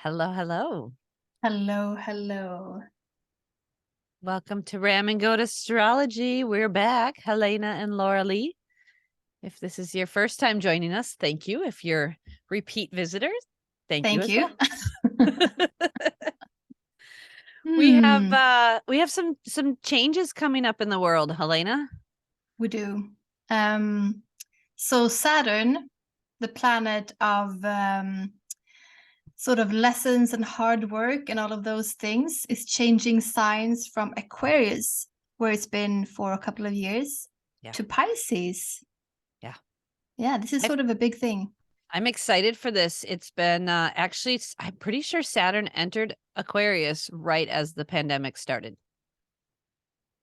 Hello, hello. Hello, hello. Welcome to RamGoatAstrology. We're back, Helena and Laura Lee. If this is your first time joining us, thank you. If you're repeat visitors, thank you as well. We have some changes coming up in the world, Helena. We do. So Saturn, the planet of sort of lessons and hard work and all of those things, is changing signs from Aquarius, where it's been for a couple of years, to Pisces. Yeah, this is sort of a big thing. I'm excited for this. It's been actually, I'm pretty sure Saturn entered Aquarius right as the pandemic started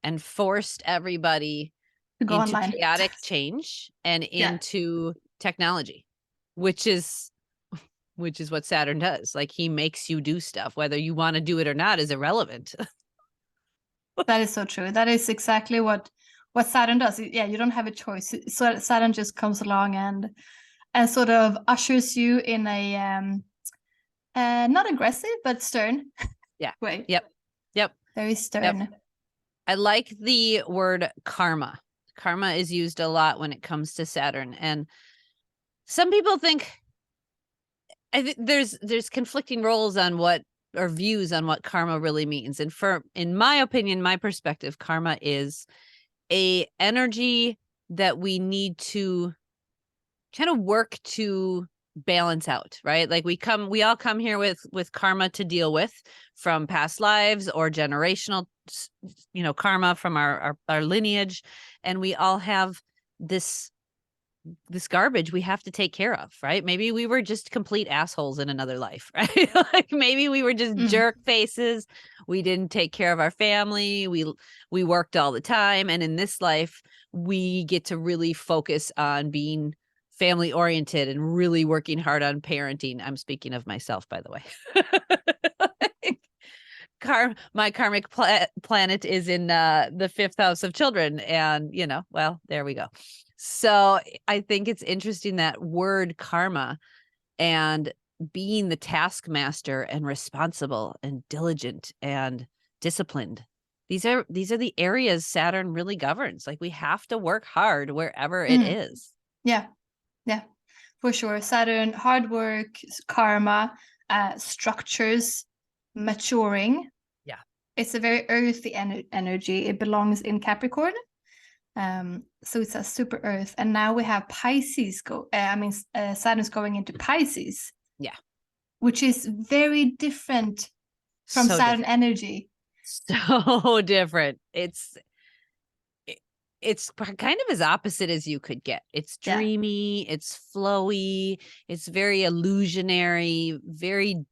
and forced everybody To go into online. chaotic change and into technology, which is what Saturn does. Like, he makes you do stuff, whether you want to do it or not is irrelevant. That is so true. That is exactly what Saturn does. Yeah, you don't have a choice. So Saturn just comes along and sort of ushers you in a not aggressive but stern way. Yep. Very stern. Yep. I like the word karma. Karma is used a lot when it comes to Saturn, and some people think, I think there's conflicting roles on what, or views on what karma really means. And in my opinion, my perspective, karma is a energy that we need to kind of work to balance out, right? Like we all come here with karma to deal with from past lives or generational, karma from our lineage. And we all have this garbage we have to take care of, right? Maybe we were just complete assholes in another life, right? Like maybe we were just jerk faces. We didn't take care of our family. We worked all the time. And in this life, we get to really focus on being family oriented and really working hard on parenting. I'm speaking of myself, by the way. My karmic planet is in the 5th house of children. And, well, there we go. So I think it's interesting, that word karma, and being the taskmaster and responsible and diligent and disciplined. These are the areas Saturn really governs. Like, we have to work hard wherever it is. Yeah, for sure. Saturn, hard work, karma, structures, maturing. Yeah. It's a very earthy energy. It belongs in Capricorn. So it's a super earth. And now we have Pisces Saturn's going into Pisces. Yeah. Which is very different from Saturn energy. So different. It's kind of as opposite as you could get. It's dreamy, it's flowy, it's very illusionary, very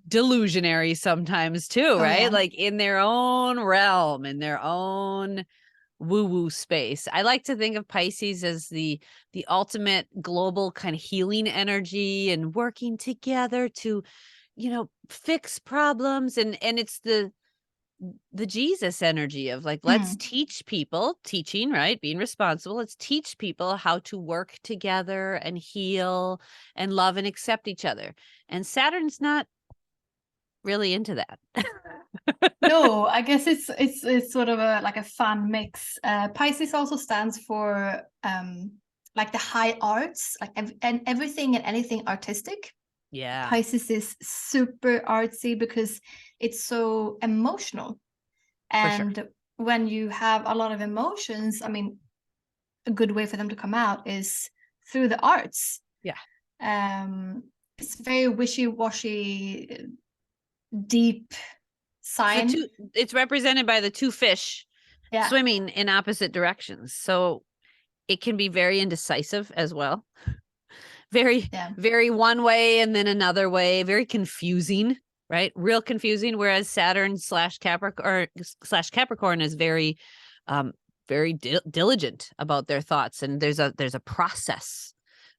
delusionary sometimes too, right? Yeah. Like in their own realm, in their own woo-woo space. I like to think of Pisces as the ultimate global kind of healing energy and working together to, fix problems. And it's the Jesus energy of like, let's teach people, teaching, right? Being responsible. Let's teach people how to work together and heal and love and accept each other. And Saturn's not really into that. No, I guess it's sort of a fun mix. Pisces also stands for like the high arts, like and everything and anything artistic. Yeah. Pisces is super artsy because it's so emotional. And when you have a lot of emotions, I mean, a good way for them to come out is through the arts. Yeah. It's very wishy-washy, deep sign. It's represented by the two fish swimming in opposite directions. So it can be very indecisive as well. Very one way and then another way, very confusing, right? Real confusing. Whereas Saturn / Capricorn is very, very diligent about their thoughts. And there's a process.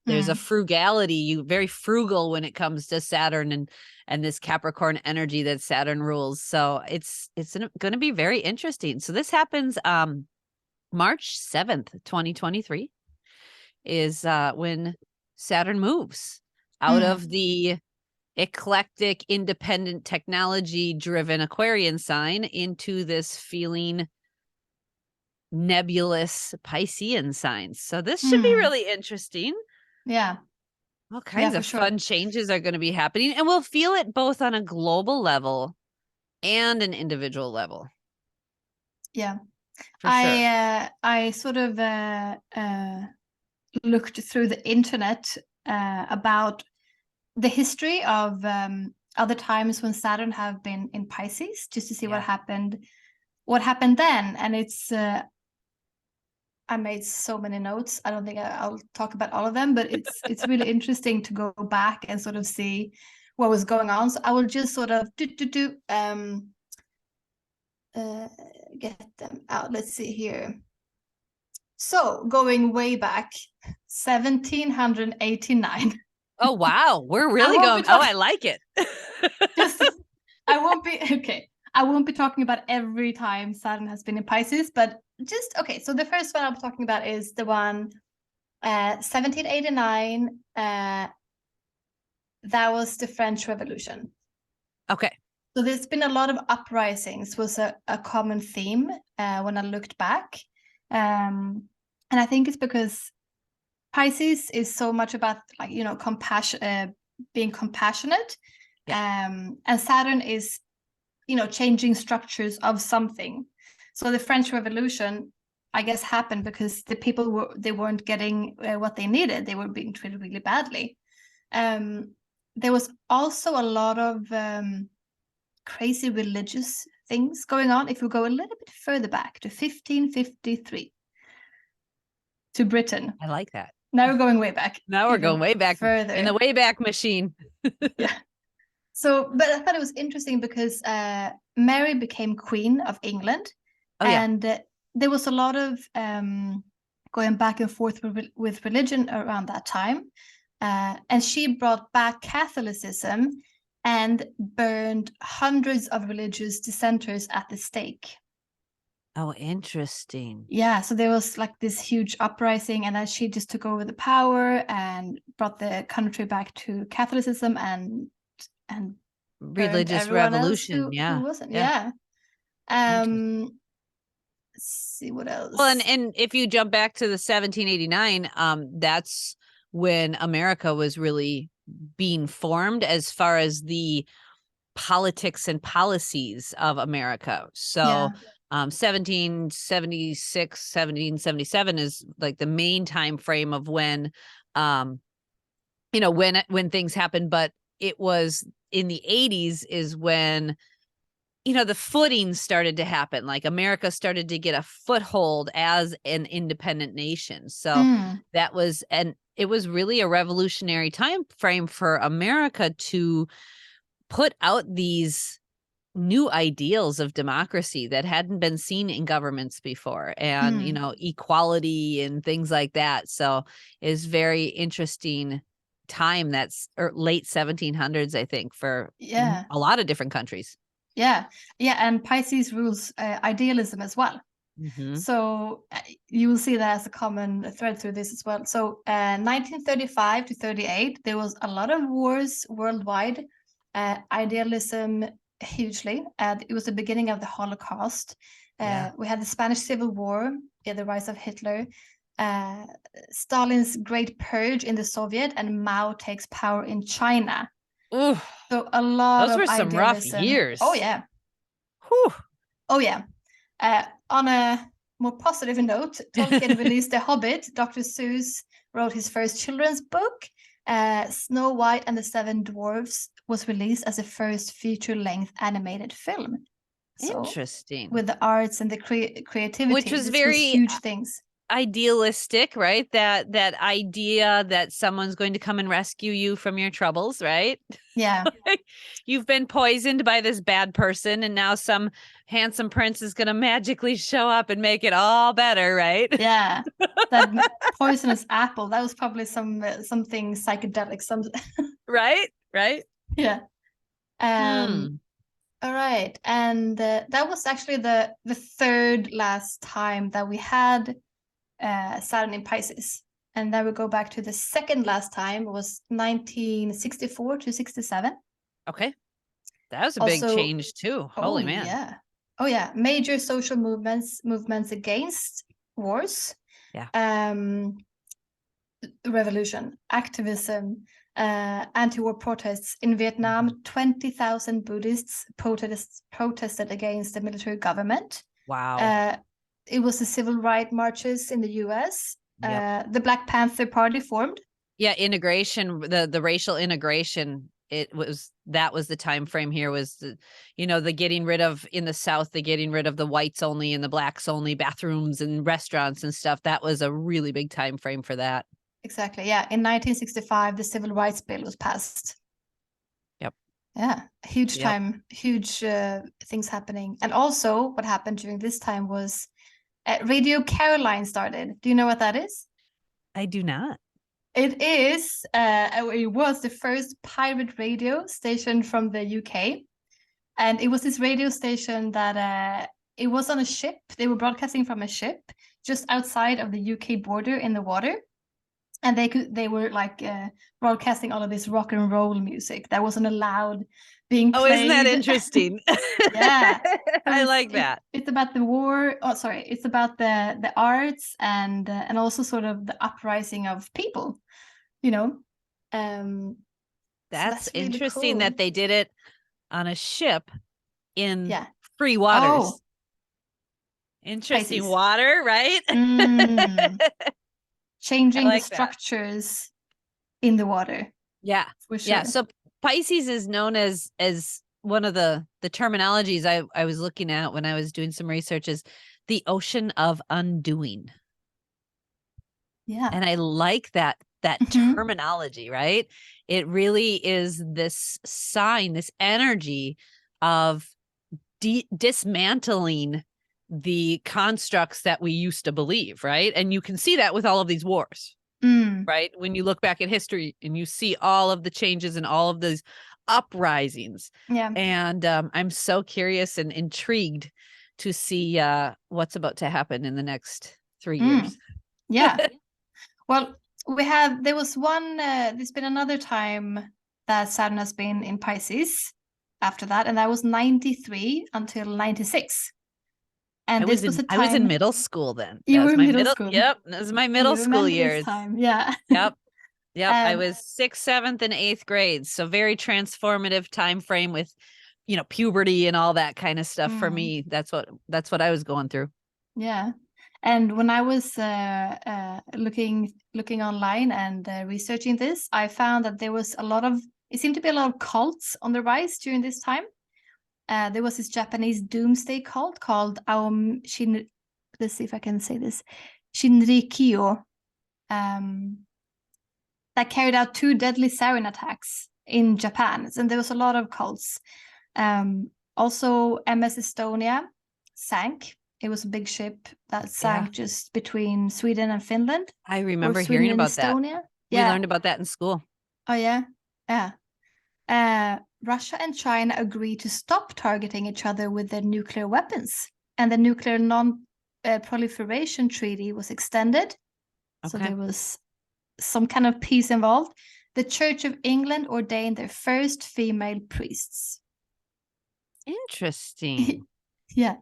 There's a frugality. Very frugal when it comes to Saturn and this Capricorn energy that Saturn rules. So it's going to be very interesting. So this happens March 7th, 2023 is when Saturn moves out of the eclectic, independent, technology-driven Aquarian sign into this feeling nebulous Piscean signs. So this should be really interesting. Yeah. All kinds of fun changes are going to be happening, and we'll feel it both on a global level and an individual level. Yeah. For sure. I sort of looked through the internet about the history of other times when Saturn have been in Pisces, just to see what happened then. And it's I made so many notes. I don't think I'll talk about all of them, but it's really interesting to go back and sort of see what was going on. So I will just sort of get them out. Let's see here. So going way back, 1789. Oh, wow. We're really going. Oh, I like it. I won't be talking about every time Saturn has been in Pisces, but just, okay. So the first one I'm talking about is the one 1789. That was the French Revolution. Okay. So there's been a lot of uprisings, was a common theme when I looked back. And I think it's because Pisces is so much about, like, you know, compassion, being compassionate. And Saturn is, you know, changing structures of something. So the French Revolution, I guess, happened because the people weren't getting what they needed. They were being treated really badly. There was also a lot of crazy religious things going on. If we go a little bit further back to 1553, to Britain. I like that. Now we're going way back. Now we're going way back further in the Wayback Machine. Yeah. So, but I thought it was interesting because Mary became Queen of England, and there was a lot of going back and forth with religion around that time, and she brought back Catholicism and burned hundreds of religious dissenters at the stake. Oh, interesting. Yeah, so there was like this huge uprising, and then she just took over the power and brought the country back to Catholicism and religious revolution. Who wasn't. Yeah. Let's see what else. Well, and if you jump back to the 1789, that's when America was really being formed as far as the politics and policies of America. So 1776, 1777 is like the main time frame of when you know, when things happen. But it was in the 80s is when, you know, the footing started to happen. Like America started to get a foothold as an independent nation. So that was, and it was really a revolutionary time frame for America to put out these new ideals of democracy that hadn't been seen in governments before, and you know, equality and things like that. So it's very interesting time. That's late 1700s, I think, for a lot of different countries. And Pisces rules idealism as well. So you will see that as a common thread through this as well. So 1935 to 38, there was a lot of wars worldwide. Idealism hugely. It was the beginning of the Holocaust. We had the Spanish Civil War, the rise of Hitler, Stalin's Great Purge in the Soviet, and Mao takes power in China. Oof. So a lot of some idealism. rough years. Oh yeah. Whew. Oh yeah. On a more positive note, Tolkien released The Hobbit. Dr. Seuss wrote his first children's book. Snow White and the Seven Dwarfs was released as a first feature-length animated film. So, interesting. With the arts and the creativity, which was very huge things. Idealistic, right? That idea that someone's going to come and rescue you from your troubles, right? Yeah. Like, you've been poisoned by this bad person, and now some handsome prince is going to magically show up and make it all better, right? Yeah. That poisonous apple, that was probably something psychedelic, right? Yeah. All right. And that was actually the third last time that we had Saturn in Pisces. And then we go back to the second last time, was 1964 to 67. Okay. That was a big Also, change too. Holy man. yeah. Oh yeah, major social movements against wars. Yeah. Revolution, activism, anti-war protests in Vietnam. 20,000 Buddhists protested against the military government. Wow. It was the civil rights marches in the U.S. Yep. The Black Panther Party formed. Yeah, integration, the racial integration, that was the time frame here, was the getting rid of, in the South, the getting rid of the whites only and the blacks only bathrooms and restaurants and stuff. That was a really big time frame for that. Exactly. Yeah. In 1965, the Civil Rights Bill was passed. Yep. Yeah. Huge Yep. time, huge things happening. And also what happened during this time was Radio Caroline started. Do you know what that is? I do not. It is, it was the first pirate radio station from the UK. And it was this radio station that it was on a ship. They were broadcasting from a ship just outside of the UK border in the water. And they were like broadcasting all of this rock and roll music that wasn't allowed being played. Oh, isn't that interesting? Yeah. I like that. It's about the war. Oh, sorry. It's about the arts and also sort of the uprising of people, you know. So That's really interesting cool. that they did it on a ship in Yeah. free waters. Oh, Interesting. Pisces. Water, right? Changing like the structures in the water. Yeah. For sure. Yeah. So Pisces is known as one of the terminologies I was looking at when I was doing some research, is the ocean of undoing. Yeah. And I like that terminology, right? It really is this sign, this energy of dismantling the constructs that we used to believe, right? And you can see that with all of these wars, right? When you look back at history and you see all of the changes and all of those uprisings. Yeah. And I'm so curious and intrigued to see what's about to happen in the next 3 years. Yeah. Well, there's been another time that Saturn has been in Pisces after that, and that was 93 until 96. And this was a time I was in middle school then. You were in middle school. Yep, that was my middle school years. Time. Yeah. Yep. I was 6th, 7th, and 8th grades. So very transformative time frame with, puberty and all that kind of stuff for me. That's what I was going through. Yeah. And when I was looking online and researching this, I found that it seemed to be a lot of cults on the rise during this time. There was this Japanese doomsday cult called let's see if I can say this, Shinrikyo, that carried out 2 deadly sarin attacks in Japan. And there was a lot of cults. Also, MS Estonia sank. It was a big ship that sank just between Sweden and Finland. I remember hearing about Estonia. that. Yeah. We learned about that in school. Oh, yeah. Yeah. Russia and China agreed to stop targeting each other with their nuclear weapons. And the nuclear non-proliferation treaty was extended. Okay. So there was some kind of peace involved. The Church of England ordained their first female priests. Interesting. Yeah.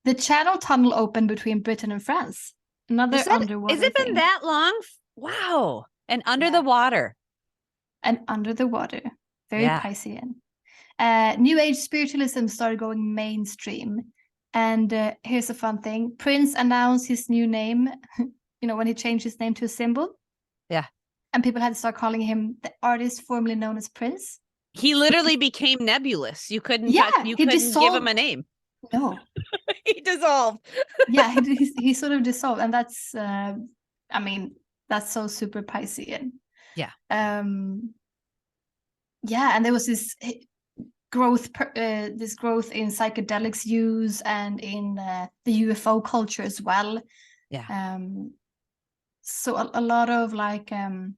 The Channel Tunnel opened between Britain and France. Another underwater Has it been that long? Wow. And under the water. And under the water. Very Piscean. New Age spiritualism started going mainstream. And here's a fun thing. Prince announced his new name, when he changed his name to a symbol. Yeah. And people had to start calling him the artist formerly known as Prince. He literally became nebulous. You couldn't give him a name. No. He dissolved. Yeah, he sort of dissolved. And that's, that's so super Piscean. Yeah. Yeah, and there was this growth in psychedelics use and in the UFO culture as well. Yeah. So a lot of and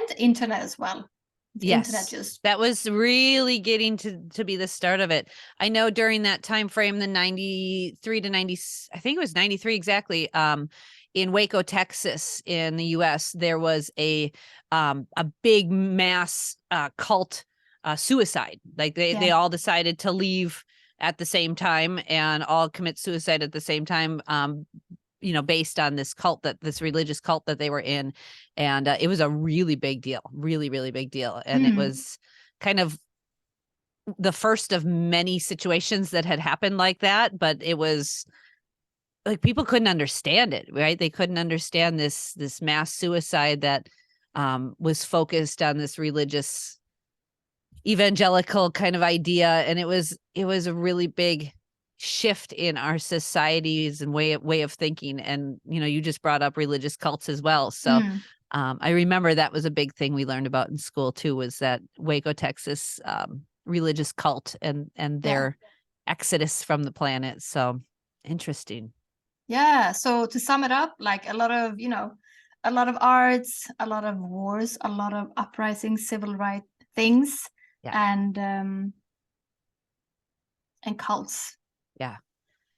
the internet as well. That was really getting to be the start of it. I know during that time frame, the 93 to 90, I think it was 93 exactly, in Waco, Texas, in the US, there was a big mass cult suicide. Like they all decided to leave at the same time and all commit suicide at the same time, based on this religious cult that they were in. And it was a really big deal, really, really big deal. And it was kind of the first of many situations that had happened like that, but it was like people couldn't understand it, right? They couldn't understand this mass suicide that was focused on this religious evangelical kind of idea. And it was a really big shift in our societies and way of thinking. And you just brought up religious cults as well. So I remember that was a big thing we learned about in school too, was that Waco, Texas religious cult and their exodus from the planet. So interesting. Yeah. So to sum it up, like a lot of arts, a lot of wars, a lot of uprisings, civil rights things, and cults. Yeah.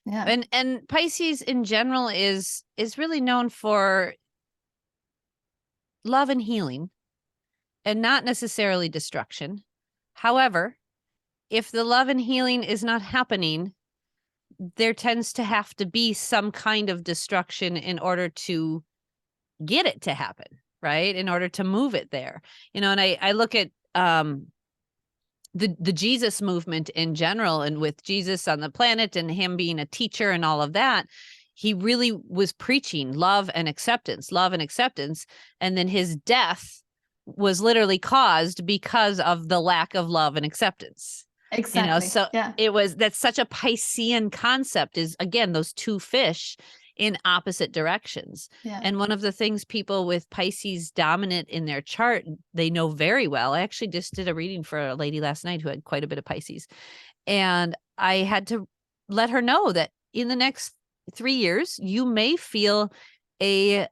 Yeah. And Pisces in general is really known for love and healing and not necessarily destruction. However, if the love and healing is not happening, there tends to have to be some kind of destruction in order to get it to happen, right? In order to move it there. And I look at the Jesus movement in general, and with Jesus on the planet and him being a teacher and all of that, he really was preaching love and acceptance. And then his death was literally caused because of the lack of love and acceptance. Exactly. So that's such a Piscean concept, is again, those two fish in opposite directions. Yeah. And one of the things people with Pisces dominant in their chart, they know very well. I actually just did a reading for a lady last night who had quite a bit of Pisces. And I had to let her know that in the next 3 years, you may feel a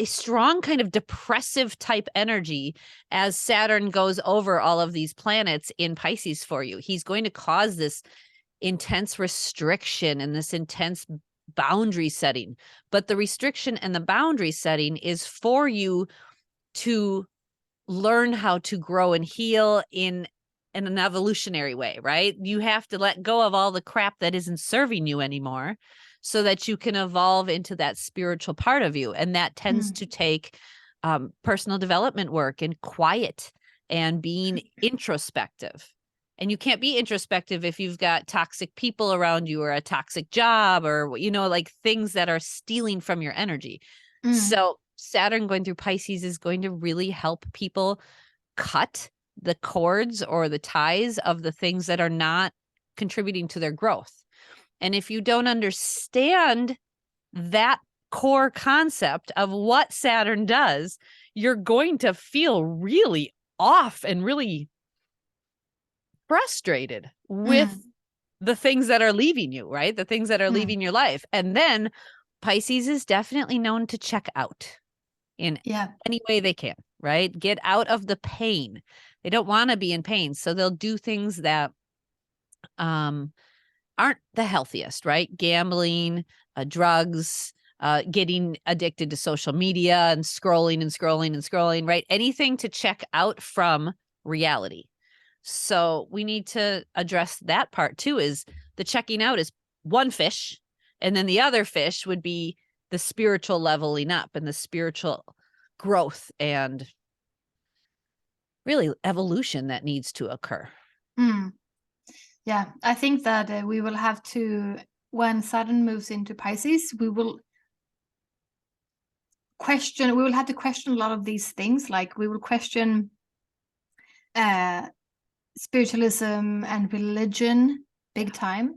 strong kind of depressive type energy as Saturn goes over all of these planets in Pisces for you. He's going to cause this intense restriction and this intense boundary setting. But the restriction and the boundary setting is for you to learn how to grow and heal in an evolutionary way, right? You have to let go of all the crap that isn't serving you anymore so that you can evolve into that spiritual part of you. And that tends to take personal development work and quiet and being introspective. And you can't be introspective if you've got toxic people around you or a toxic job or, like things that are stealing from your energy. So Saturn going through Pisces is going to really help people cut the cords or the ties of the things that are not contributing to their growth. And if you don't understand that core concept of what Saturn does, you're going to feel really off and really frustrated with the things that are leaving you, right? The things that are leaving your life. And then Pisces is definitely known to check out in any way they can, right? Get out of the pain. They don't want to be in pain. So they'll do things that aren't the healthiest, right? Gambling, drugs, getting addicted to social media and scrolling, right? Anything to check out from reality. So we need to address that part too, is the checking out is one fish. And then the other fish would be the spiritual leveling up and the spiritual growth and really evolution that needs to occur. Yeah, I think that we will have to, when Saturn moves into Pisces, we will have to question a lot of these things. Like we will question spiritualism and religion big time.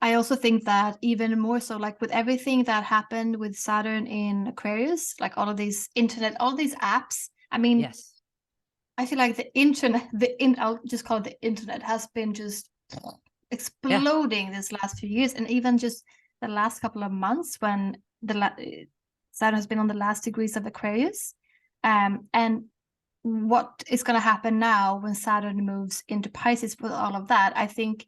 I also think that even more so, like with everything that happened with Saturn in Aquarius, like all of these all these apps. I mean, I feel like the internet, I'll just call it the internet, has been just exploding this last few years, and even just the last couple of months when Saturn has been on the last degrees of Aquarius, and what is going to happen now when Saturn moves into Pisces with all of that. I think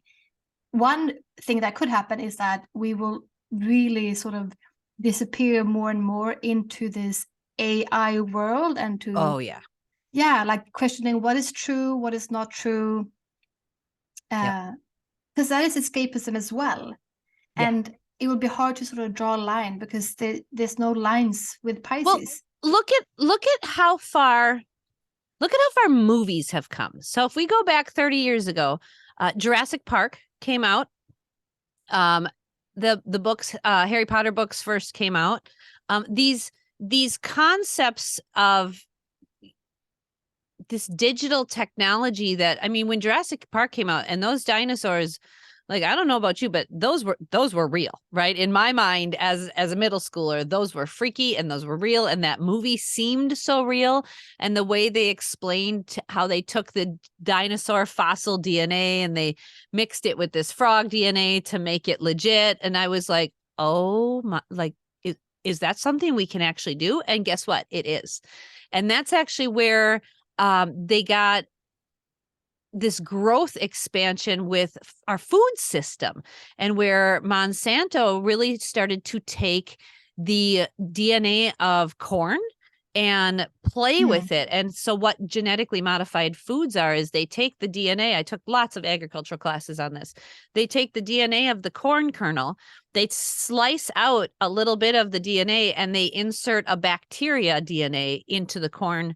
one thing that could happen is that we will really sort of disappear more and more into this AI world and to yeah, like questioning what is true, what is not true. Yep. Because that is escapism as well. Yeah. And it would be hard to sort of draw a line because there's no lines with Well, Pisces. look at how far movies have come. So if we go back 30 years ago, Jurassic Park came out. The books, Harry Potter books first came out. These concepts of this digital technology that, I mean, when Jurassic Park came out and those dinosaurs, like, I don't know about you, but those were real, right? In my mind, as a middle schooler, those were freaky and those were real. And that movie seemed so real. And the way they explained how they took the dinosaur fossil DNA and they mixed it with this frog DNA to make it legit. And I was like, oh my, like, is that something we can actually do? And guess what? It is. And that's actually where they got this growth expansion with our food system, and where Monsanto really started to take the DNA of corn and play with it. And so what genetically modified foods are is they take the DNA. I took lots of agricultural classes on this. They take the DNA of the corn kernel, they slice out a little bit of the DNA, and they insert a bacteria DNA into the corn,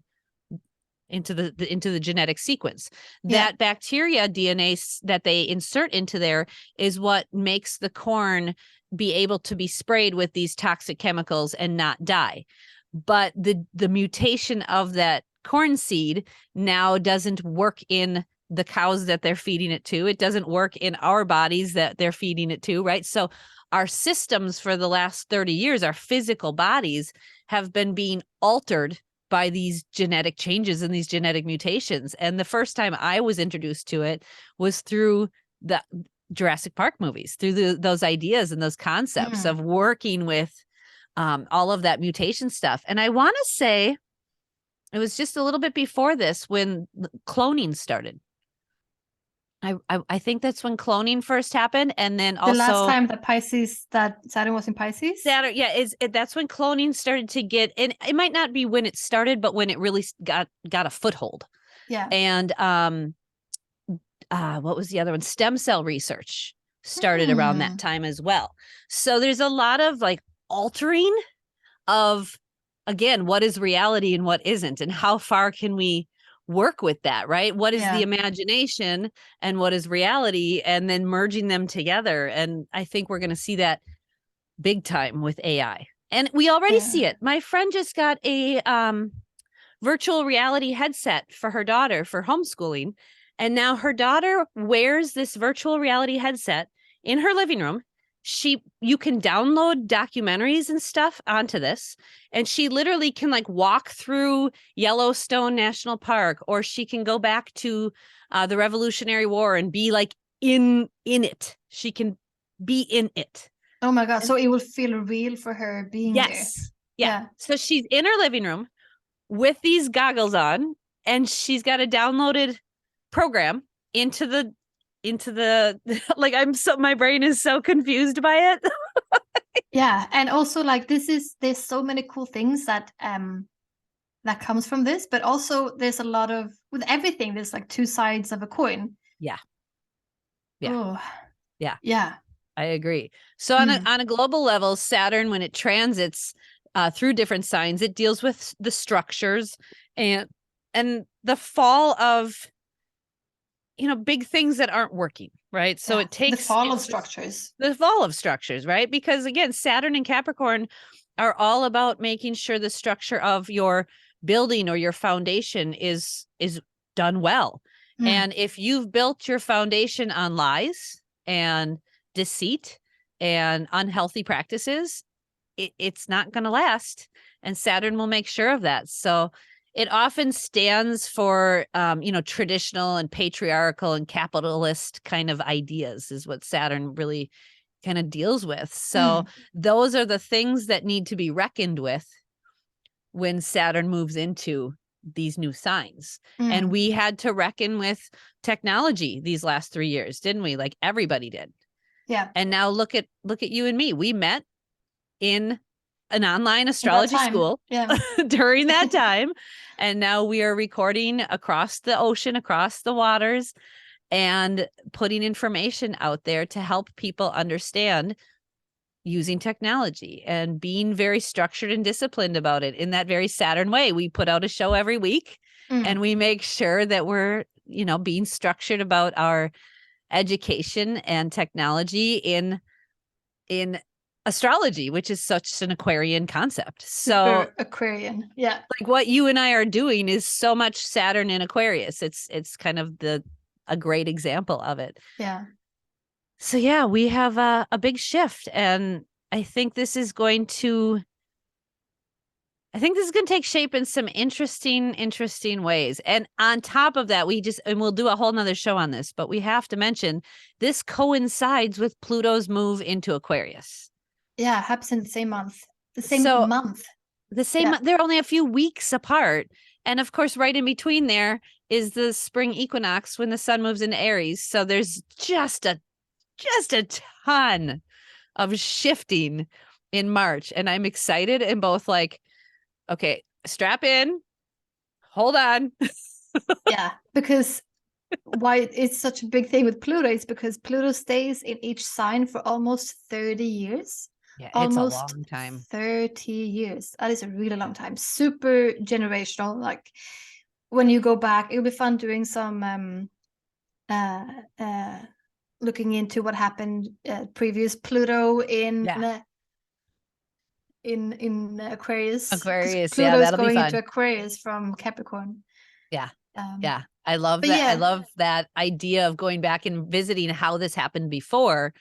into the genetic sequence. That bacteria DNA that they insert into there is what makes the corn be able to be sprayed with these toxic chemicals and not die. But the mutation of that corn seed now doesn't work in the cows that they're feeding it to. It doesn't work in our bodies that they're feeding it to, right? So our systems for the last 30 years, our physical bodies, have been being altered by these genetic changes and these genetic mutations. And the first time I was introduced to it was through the Jurassic Park movies, through those ideas and those concepts of working with all of that mutation stuff. And I want to say it was just a little bit before this when cloning started. I think that's when cloning first happened. And then also the last time that Saturn was in Pisces. Saturn, yeah, that's when cloning started to get, and it might not be when it started, but when it really got a foothold. Yeah. And what was the other one? Stem cell research started around that time as well. So there's a lot of like altering of, again, what is reality and what isn't, and how far can we work with that, right? What is the imagination and what is reality, and then merging them together. And I think we're going to see that big time with AI. And we already see it. My friend just got a virtual reality headset for her daughter for homeschooling. And now her daughter wears this virtual reality headset in her living room. You can download documentaries and stuff onto this, and she literally can like walk through Yellowstone National Park, or she can go back to the Revolutionary War and be like in it. She can be in it. Oh my God. So it will feel real for her being there. Yeah. So she's in her living room with these goggles on, and she's got a downloaded program into the like, my brain is so confused by it. Yeah. And also like there's so many cool things that that comes from this, but also there's a lot of, with everything, there's like two sides of a coin. Yeah. I agree. So on a global level, Saturn, when it transits through different signs, it deals with the structures and the fall of, big things that aren't working, right? So it takes the fall of structures. The fall of structures, right? Because again, Saturn and Capricorn are all about making sure the structure of your building or your foundation is done well. And if you've built your foundation on lies and deceit and unhealthy practices, it's not going to last. And Saturn will make sure of that. So it often stands for, traditional and patriarchal and capitalist kind of ideas is what Saturn really kind of deals with. So those are the things that need to be reckoned with when Saturn moves into these new signs. And we had to reckon with technology these last 3 years, didn't we? Like everybody did. Yeah. And now look at you and me. We met in an online At that astrology time. school Yeah. during that time. And now we are recording across the ocean, across the waters, and putting information out there to help people understand using technology and being very structured and disciplined about it in that very Saturn way. We put out a show every week and we make sure that we're, you know, being structured about our education and technology in astrology, which is such an Aquarian concept. So Super Aquarian. Yeah. like what you and I are doing is so much Saturn in Aquarius. It's kind of a great example of it. Yeah. So yeah, we have a big shift, and I think this is going to take shape in some interesting ways. And on top of that, and we'll do a whole nother show on this, but we have to mention this coincides with Pluto's move into Aquarius. Yeah, happens in the same month. The same So month. they're only a few weeks apart. And of course, right in between there is the spring equinox when the sun moves into Aries. So there's just a ton of shifting in March. And I'm excited and both like, okay, strap in, hold on. Yeah, because why it's such a big thing with Pluto is because Pluto stays in each sign for almost 30 years. Yeah, it's a Almost long time. 30 years. That is a really long time. Super generational. Like when you go back, it'll be fun doing some looking into what happened previous Pluto in Aquarius. 'Cause Aquarius, yeah, Pluto's that'll be going fun. into Aquarius from Capricorn. Yeah. Yeah. I love but that. I yeah. love that idea of going back and visiting how this happened before,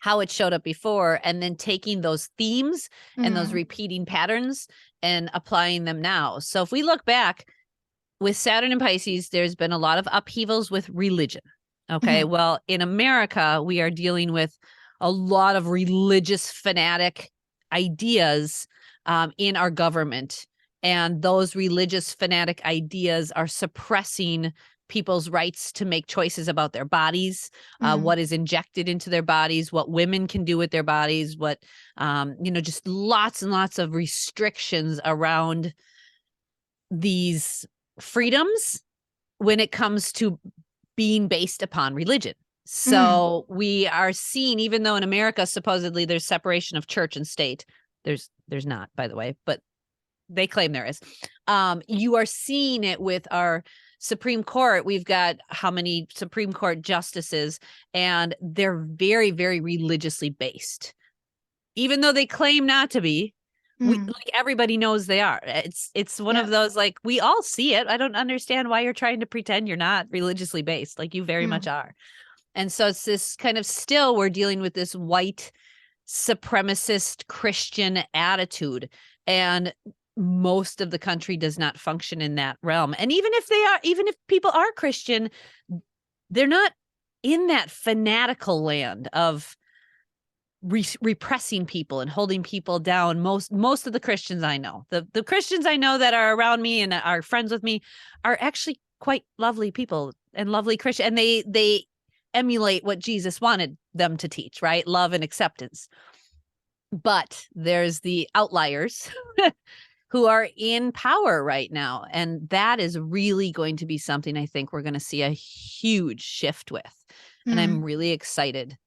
how it showed up before, and then taking those themes and those repeating patterns and applying them now. So if we look back with Saturn and Pisces, there's been a lot of upheavals with religion. Okay. Well, in America, we are dealing with a lot of religious fanatic ideas in our government. And those religious fanatic ideas are suppressing people's rights to make choices about their bodies, what is injected into their bodies, what women can do with their bodies, what, just lots and lots of restrictions around these freedoms when it comes to being based upon religion. So we are seeing, even though in America, supposedly there's separation of church and state, there's not, by the way, but they claim there is. You are seeing it with our Supreme Court. We've got how many Supreme Court justices, and they're very, very religiously based, even though they claim not to be. Like everybody knows they are. It's one of those, like, we all see it. I don't understand why you're trying to pretend you're not religiously based. Like, you very much are. And so it's this kind of, still we're dealing with this white supremacist Christian attitude, and most of the country does not function in that realm. And even if people are Christian, they're not in that fanatical land of repressing people and holding people down. Most of the Christians I know, the Christians I know that are around me and are friends with me, are actually quite lovely people and lovely Christian, and they emulate what Jesus wanted them to teach, right? Love and acceptance. But there's the outliers who are in power right now, and that is really going to be something I think we're going to see a huge shift with. And I'm really excited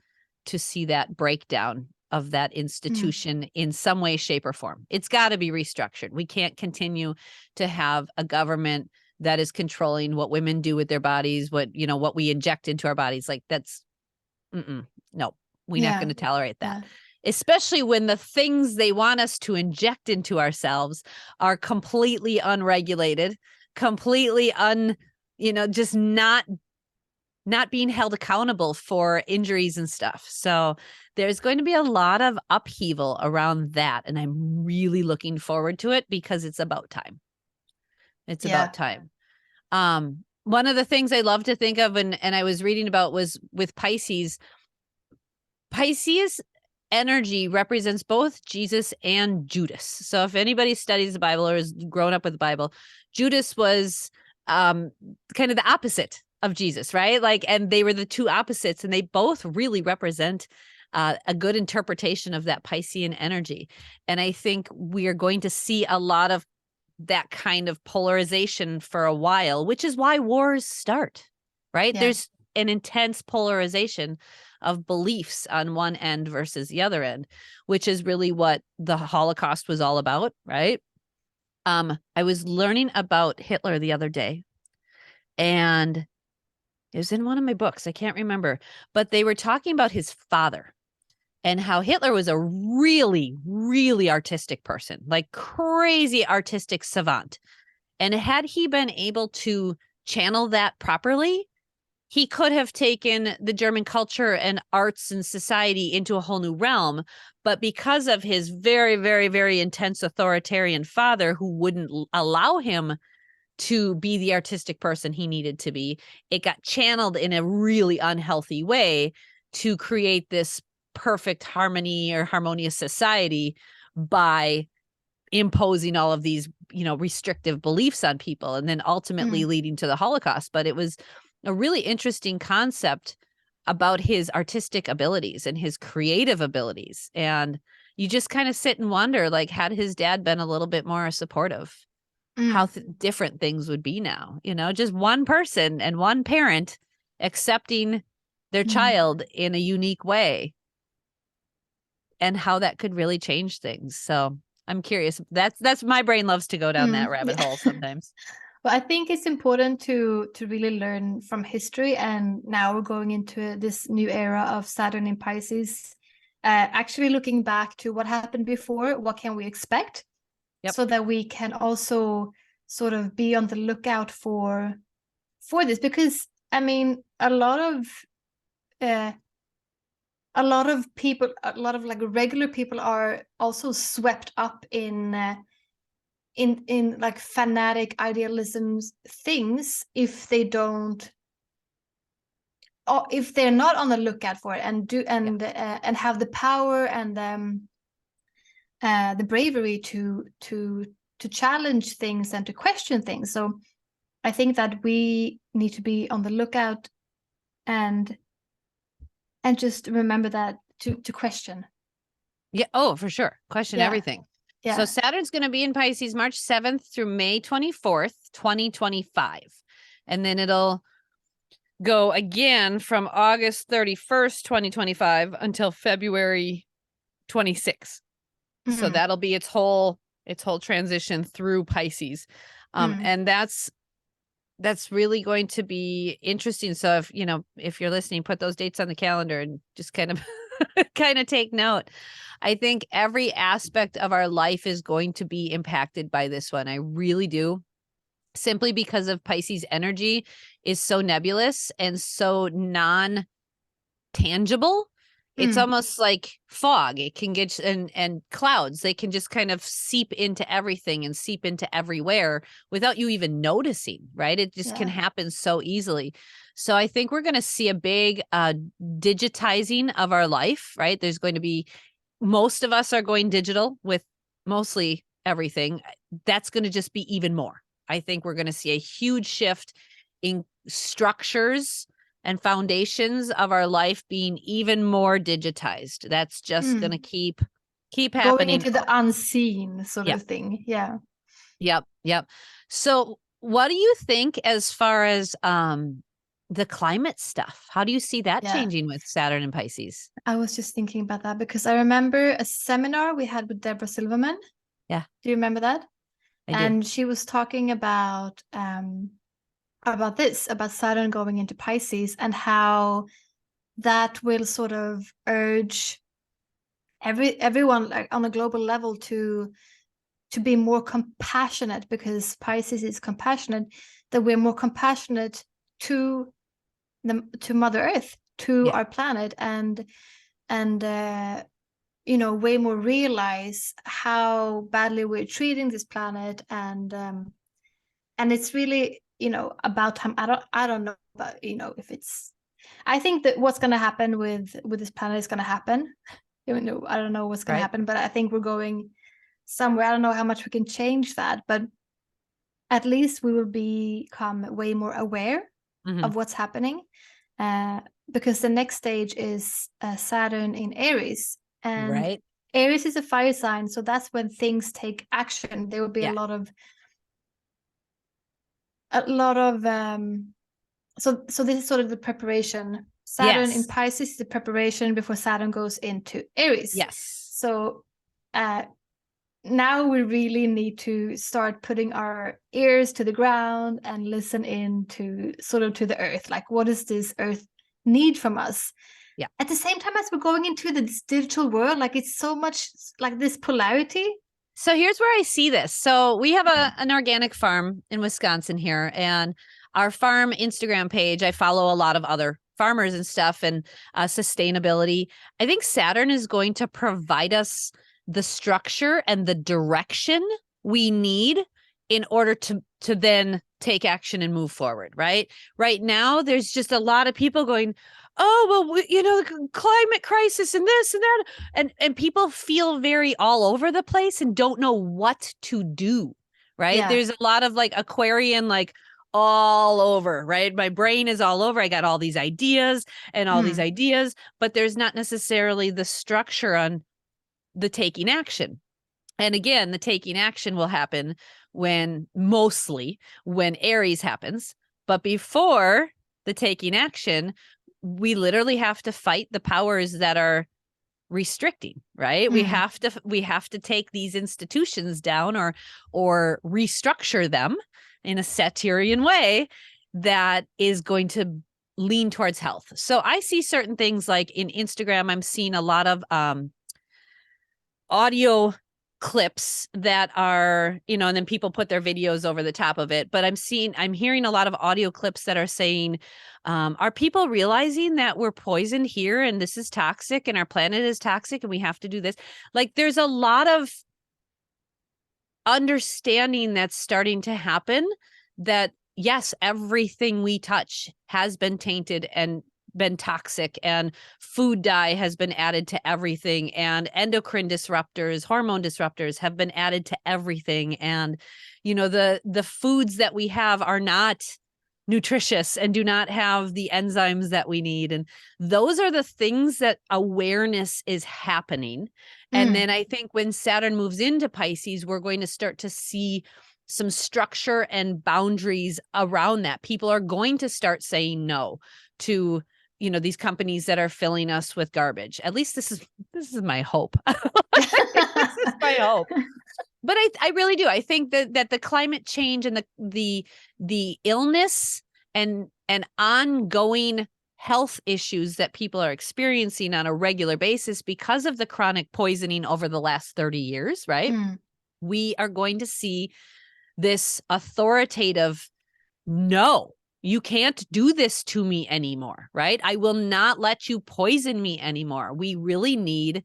to see that breakdown of that institution in some way, shape, or form. It's got to be restructured. We can't continue to have a government that is controlling what women do with their bodies, what we inject into our bodies. Like, that's no, we're not going to tolerate that. Especially when the things they want us to inject into ourselves are completely unregulated, completely just not being held accountable for injuries and stuff. So there's going to be a lot of upheaval around that. And I'm really looking forward to it because it's about time. It's about time. One of the things I love to think of, and I was reading about, was with Pisces. Pisces energy represents both Jesus and Judas. So if anybody studies the Bible or has grown up with the Bible, Judas was kind of the opposite of Jesus, right? Like, and they were the two opposites, and they both really represent a good interpretation of that Piscean energy. And I think we are going to see a lot of that kind of polarization for a while, which is why wars start, right? Yeah. There's an intense polarization of beliefs on one end versus the other end, which is really what the Holocaust was all about, right? I was learning about Hitler the other day, and it was in one of my books. I can't remember, but they were talking about his father and how Hitler was a really, really artistic person, like crazy artistic savant. And had he been able to channel that properly, he could have taken the German culture and arts and society into a whole new realm. But because of his very, very, very intense authoritarian father who wouldn't allow him to be the artistic person he needed to be, it got channeled in a really unhealthy way to create this perfect harmony or harmonious society by imposing all of these, restrictive beliefs on people, and then ultimately leading to the Holocaust. But it was a really interesting concept about his artistic abilities and his creative abilities. And you just kind of sit and wonder, like, had his dad been a little bit more supportive, how different things would be now, just one person and one parent accepting their child in a unique way, and how that could really change things. So I'm curious. That's my brain loves to go down that rabbit hole sometimes. Well, I think it's important to really learn from history, and now we're going into this new era of Saturn in Pisces. Actually looking back to what happened before, what can we expect? Yep. So that we can also sort of be on the lookout for this, because I mean a lot of people, a lot of like regular people are also swept up in like fanatic idealisms things if they don't, or if they're not on the lookout for it and and have the power and the bravery to challenge things and to question things. So I think that we need to be on the lookout and just remember that to question. Yeah. Oh, for sure. Question everything. Yeah. So Saturn's going to be in Pisces March 7th through May 24th, 2025. And then it'll go again from August 31st, 2025 until February 26th. So that'll be its whole transition through Pisces. And that's really going to be interesting. So if you're listening, put those dates on the calendar and just kind of take note. I think every aspect of our life is going to be impacted by this one. I really do. Simply because of Pisces energy is so nebulous and so non-tangible. It's almost like fog. It can get, and clouds, they can just kind of seep into everything and seep into everywhere without you even noticing, right? It just can happen so easily. So I think we're going to see a big digitizing of our life, right? There's going to be, most of us are going digital with mostly everything. That's going to just be even more. I think we're going to see a huge shift in structures and foundations of our life being even more digitized. That's just going to keep happening. Going into the unseen sort of thing. Yeah. Yep. So what do you think as far as the climate stuff? How do you see that changing with Saturn and Pisces? I was just thinking about that because I remember a seminar we had with Deborah Silverman. Yeah. Do you remember that? I do. And she was talking about Saturn going into Pisces and how that will sort of urge everyone, like on a global level, to be more compassionate, because Pisces is compassionate, that we're more compassionate to Mother Earth, to our planet, and way more realize how badly we're treating this planet, and it's really about time. I don't know about if it's, I think that what's going to happen with this planet is going to happen. I don't know what's going to happen, but I think we're going somewhere. I don't know how much we can change that, but at least we will become way more aware of what's happening. because the next stage is Saturn in Aries, and Right. Aries is a fire sign, so that's when things take action. There will be Yeah. a lot of so this is sort of the preparation. Saturn in Yes. Pisces is the preparation before Saturn goes into Aries. Yes. So now we really need to start putting our ears to the ground and listen in to sort of to the earth. Like, what does this earth need from us? Yeah. At the same time as we're going into this digital world, like it's so much like this polarity. So here's where I see this. So we have an organic farm in Wisconsin here, and our farm Instagram page, I follow a lot of other farmers and stuff, and sustainability. I think Saturn is going to provide us the structure and the direction we need in order to then take action and move forward, right? Right now, there's just a lot of people going, oh, well, the climate crisis and this and that. And people feel very all over the place and don't know what to do, right? Yeah. There's a lot of like Aquarian, like all over, right? My brain is all over. I got all these ideas and all these ideas, but there's not necessarily the structure on the taking action. And again, the taking action will happen mostly when Aries happens. But before the taking action, we literally have to fight the powers that are restricting, right? We have to take these institutions down or restructure them in a Saturnian way that is going to lean towards health. So I see certain things like in Instagram, I'm seeing a lot of audio clips that are, and then people put their videos over the top of it. But I'm hearing a lot of audio clips that are saying, are people realizing that we're poisoned here and this is toxic and our planet is toxic and we have to do this? Like there's a lot of understanding that's starting to happen that yes, everything we touch has been tainted and been toxic, and food dye has been added to everything, and endocrine disruptors, hormone disruptors have been added to everything. And the foods that we have are not nutritious and do not have the enzymes that we need. And those are the things that awareness is happening. And then I think when Saturn moves into Pisces, we're going to start to see some structure and boundaries around that. People are going to start saying no to these companies that are filling us with garbage. At least this is my hope. This is my hope. But I really do. I think that the climate change and the illness and ongoing health issues that people are experiencing on a regular basis because of the chronic poisoning over the last 30 years, right? We are going to see this authoritative, no, you can't do this to me anymore, right? I will not let you poison me anymore. We really need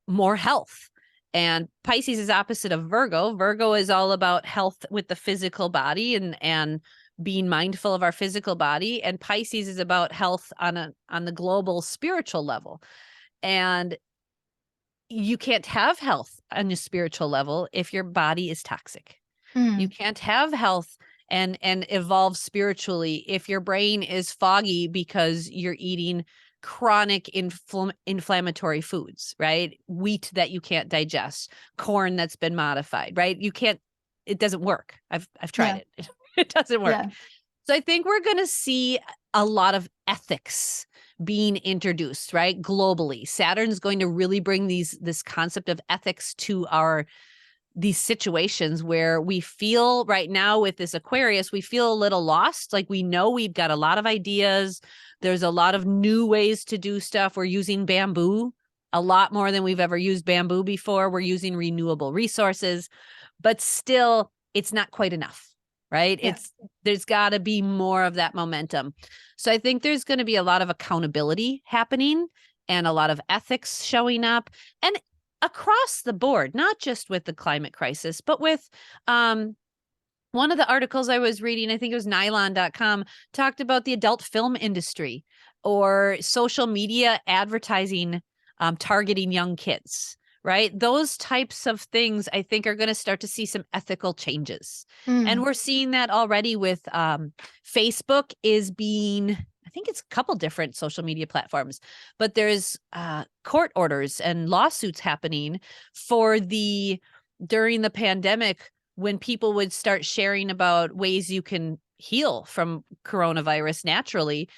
more health. And Pisces is opposite of Virgo. Virgo is all about health with the physical body and being mindful of our physical body. And Pisces is about health on the global spiritual level. And you can't have health on a spiritual level if your body is toxic. You can't have health and evolve spiritually if your brain is foggy because you're eating chronic inflammatory foods, right? Wheat that you can't digest, corn that's been modified, right? It doesn't work. I've tried it. It doesn't work. Yeah. So I think we're going to see a lot of ethics being introduced, right? Globally. Saturn's going to really bring this concept of ethics to these situations where we feel right now with this Aquarius, we feel a little lost. Like we know we've got a lot of ideas. There's a lot of new ways to do stuff. We're using bamboo a lot more than we've ever used bamboo before. We're using renewable resources, but still it's not quite enough, right? Yeah. There's got to be more of that momentum. So I think there's going to be a lot of accountability happening and a lot of ethics showing up, and across the board, not just with the climate crisis, but with one of the articles I was reading, I think it was nylon.com, talked about the adult film industry or social media advertising targeting young kids, right? Those types of things, I think, are going to start to see some ethical changes. And we're seeing that already with Facebook is being I think it's a couple different social media platforms, but there's court orders and lawsuits happening during the pandemic, when people would start sharing about ways you can heal from coronavirus naturally,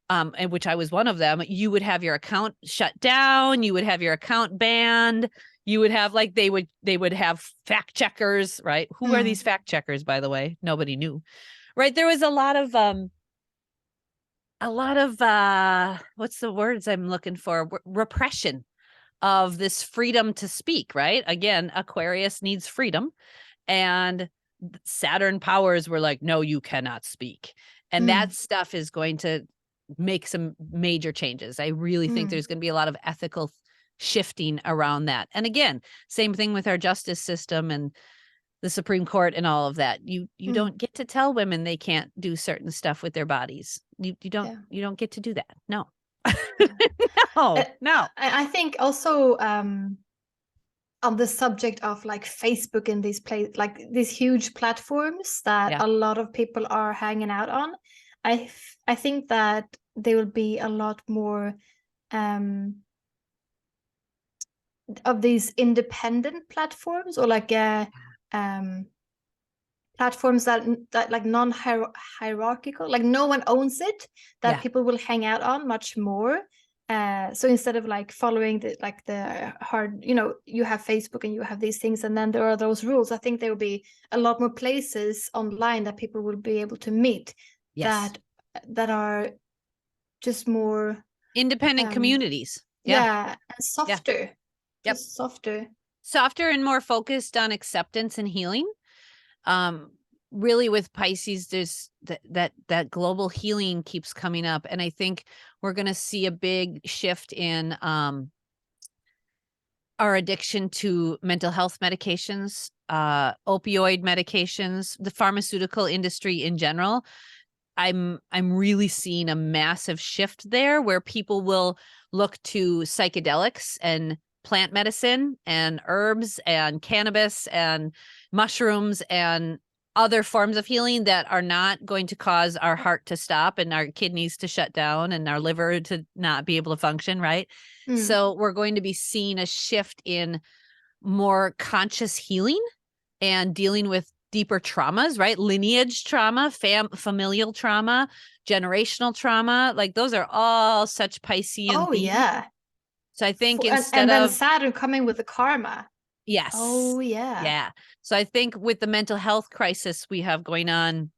and which I was one of them. You would have your account shut down, you would have your account banned, you would have they would have fact checkers, right? Who are these fact checkers, by the way? Nobody knew, right? There was a lot of what's the words I'm looking for? Repression of this freedom to speak, right? Again, Aquarius needs freedom, and Saturn powers were like, no, you cannot speak. And that stuff is going to make some major changes. I really think there's going to be a lot of ethical shifting around that. And again, same thing with our justice system and the Supreme Court and all of that. You don't get to tell women they can't do certain stuff with their bodies. You don't get to do that. No. No. I think also on the subject of like Facebook and these huge platforms that a lot of people are hanging out on, I think that there will be a lot more of these independent platforms, or like platforms that like non-hierarchical, like no one owns it, that people will hang out on much more. So instead of like following the hard, you have Facebook and you have these things, and then there are those rules. I think there will be a lot more places online that people will be able to meet that are just more independent communities. And softer. Just softer and more focused on acceptance and healing. Really with Pisces, there's that global healing keeps coming up. And I think we're going to see a big shift in our addiction to mental health medications, opioid medications, the pharmaceutical industry in general. I'm really seeing a massive shift there, where people will look to psychedelics and plant medicine and herbs and cannabis and mushrooms and other forms of healing that are not going to cause our heart to stop and our kidneys to shut down and our liver to not be able to function, right? So we're going to be seeing a shift in more conscious healing and dealing with deeper traumas, right? Lineage trauma, familial trauma, generational trauma. Like those are all such Piscean themes. Yeah. So I think and then Saturn coming with the karma. Yes. Oh, yeah. Yeah. So I think with the mental health crisis we have going on,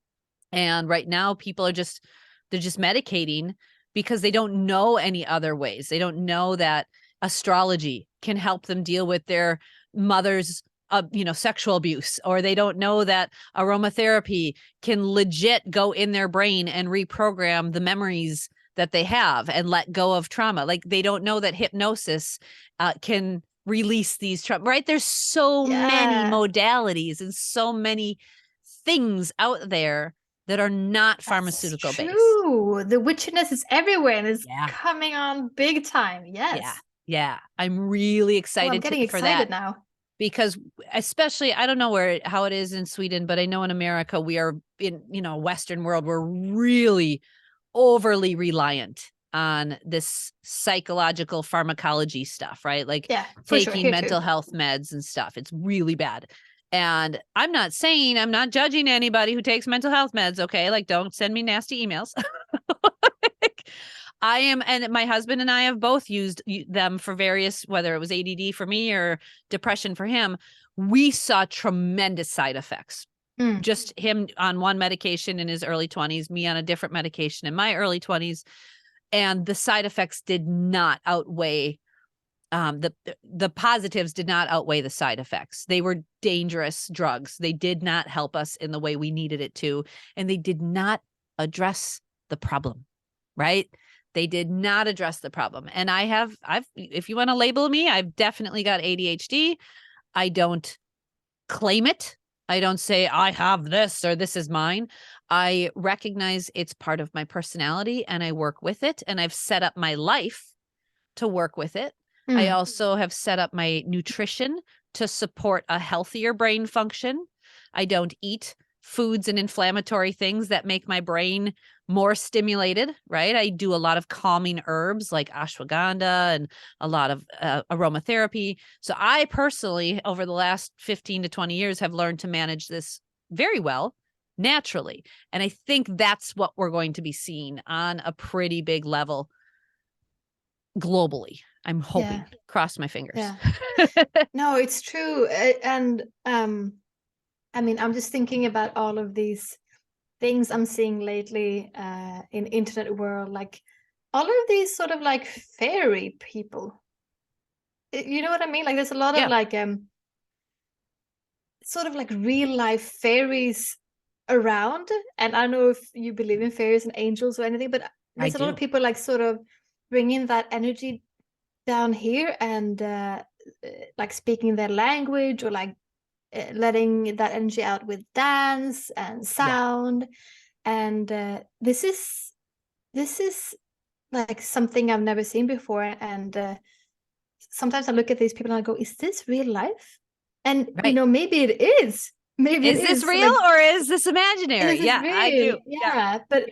and right now people are they're just medicating because they don't know any other ways. They don't know that astrology can help them deal with their mother's sexual abuse, or they don't know that aromatherapy can legit go in their brain and reprogram the memories that they have and let go of trauma. Like they don't know that hypnosis can release these trauma, right? There's so many modalities and so many things out there that are not pharmaceutical based. True. The witchiness is everywhere and it's coming on big time. Yes. Yeah. I'm really excited. I'm getting excited now. Because especially, I don't know how it is in Sweden, but I know in America, we are in, Western world, we're really overly reliant on this psychological pharmacology stuff, right? Like taking mental health meds and stuff. It's really bad. And I'm not judging anybody who takes mental health meds. Okay. Like don't send me nasty emails. And my husband and I have both used them for various, whether it was ADD for me or depression for him. We saw tremendous side effects. Just him on one medication in his early 20s, me on a different medication in my early 20s. And the side effects did not outweigh, the positives did not outweigh the side effects. They were dangerous drugs. They did not help us in the way we needed it to. And they did not address the problem, right? They did not address the problem. And if you want to label me, I've definitely got ADHD. I don't claim it. I don't say I have this or this is mine. I recognize it's part of my personality and I work with it. And I've set up my life to work with it. I also have set up my nutrition to support a healthier brain function. I don't eat foods and inflammatory things that make my brain more stimulated, right? I do a lot of calming herbs like ashwagandha and a lot of aromatherapy. So I personally, over the last 15 to 20 years, have learned to manage this very well naturally. And I think that's what we're going to be seeing on a pretty big level globally. I'm hoping. Cross my fingers. Yeah. No, it's true. And I mean, I'm just thinking about all of these things I'm seeing lately in internet world, like all of these sort of like fairy people. You know what I mean? Like there's a lot of like sort of like real life fairies around. And I don't know if you believe in fairies and angels or anything, but there's a lot of people like sort of bringing that energy down here and like speaking their language or like letting that energy out with dance and sound. And this is like something I've never seen before. And sometimes I look at these people and I go, is this real life? And you know, maybe it is. Maybe is this real, like, or is this imaginary? Is this real? I do.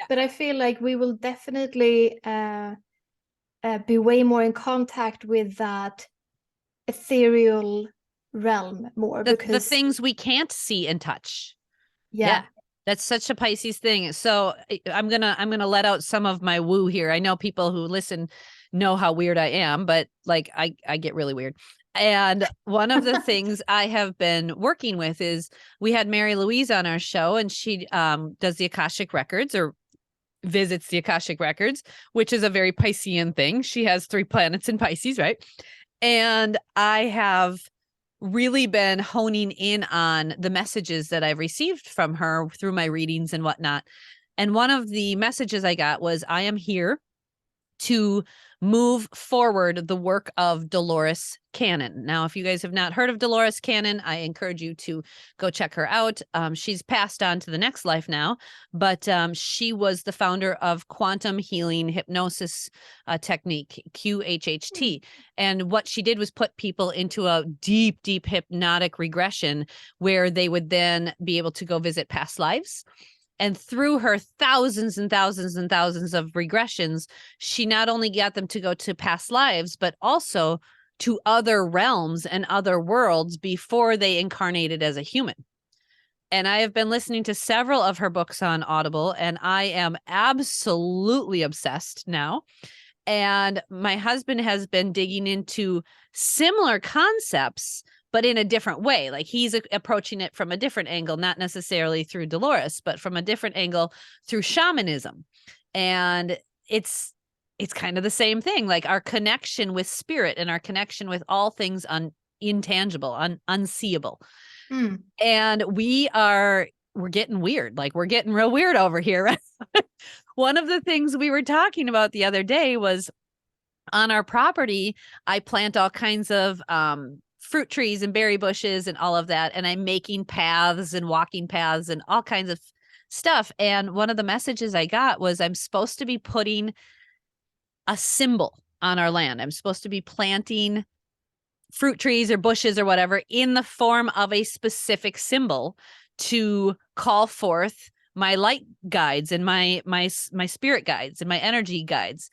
But I feel like we will definitely be way more in contact with that ethereal realm more, because the things we can't see and touch. That's such a Pisces thing. So I'm gonna let out some of my woo here. I know people who listen know how weird I am, but like I get really weird. And one of the things I have been working with is, we had Mary Louise on our show, and she does the Akashic Records, or visits the Akashic Records, which is a very Piscean thing. She has 3 planets in Pisces, right? And I have really been honing in on the messages that I've received from her through my readings and whatnot. And one of the messages I got was, I am here to move forward the work of Dolores Cannon. Now, if you guys have not heard of Dolores Cannon, I encourage you to go check her out. She's passed on to the next life now, but she was the founder of quantum healing hypnosis technique, QHHT. And what she did was put people into a deep, deep hypnotic regression where they would then be able to go visit past lives. And through her thousands and thousands and thousands of regressions, she not only got them to go to past lives, but also to other realms and other worlds before they incarnated as a human. And I have been listening to several of her books on Audible, and I am absolutely obsessed now. And my husband has been digging into similar concepts, but in a different way. Like, he's approaching it from a different angle, not necessarily through Dolores, but from a different angle through shamanism. And it's kind of the same thing, like our connection with spirit and our connection with all things intangible, unseeable. And we're getting weird. Like, we're getting real weird over here. Right? One of the things we were talking about the other day was, on our property, I plant all kinds of fruit trees and berry bushes and all of that. And I'm making paths and walking paths and all kinds of stuff. And one of the messages I got was, I'm supposed to be putting a symbol on our land. I'm supposed to be planting fruit trees or bushes or whatever in the form of a specific symbol to call forth my light guides and my spirit guides and my energy guides.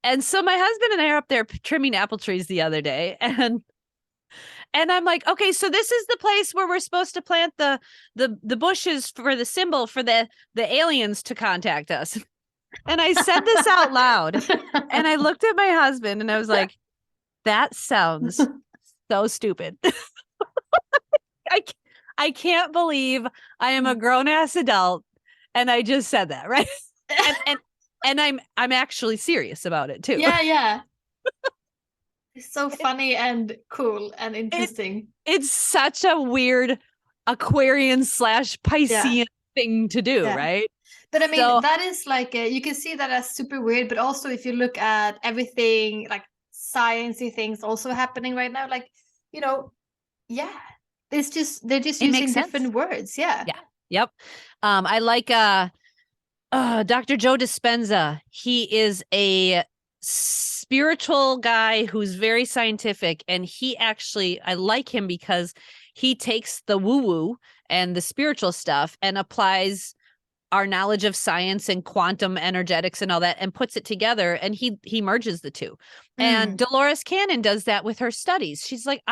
And so my husband and I are up there trimming apple trees the other day, and I'm like, okay, so this is the place where we're supposed to plant the bushes for the symbol for the aliens to contact us. And I said this out loud, and I looked at my husband and I was like, that sounds so stupid. I can't believe I am a grown ass adult and I just said that, right? and I'm actually serious about it too. Yeah. It's so funny and cool and interesting. It's such a weird Aquarian / Piscean thing to do, right? But I mean, that is like, you can see that as super weird, but also if you look at everything, like sciencey things also happening right now, like, you know, it's just, they're just using different words. Yep. I like Dr. Joe Dispenza. He is a spiritual guy who's very scientific, and he actually, I like him because he takes the woo-woo and the spiritual stuff and applies our knowledge of science and quantum energetics and all that and puts it together, and he merges the two. And Dolores Cannon does that with her studies. She's like,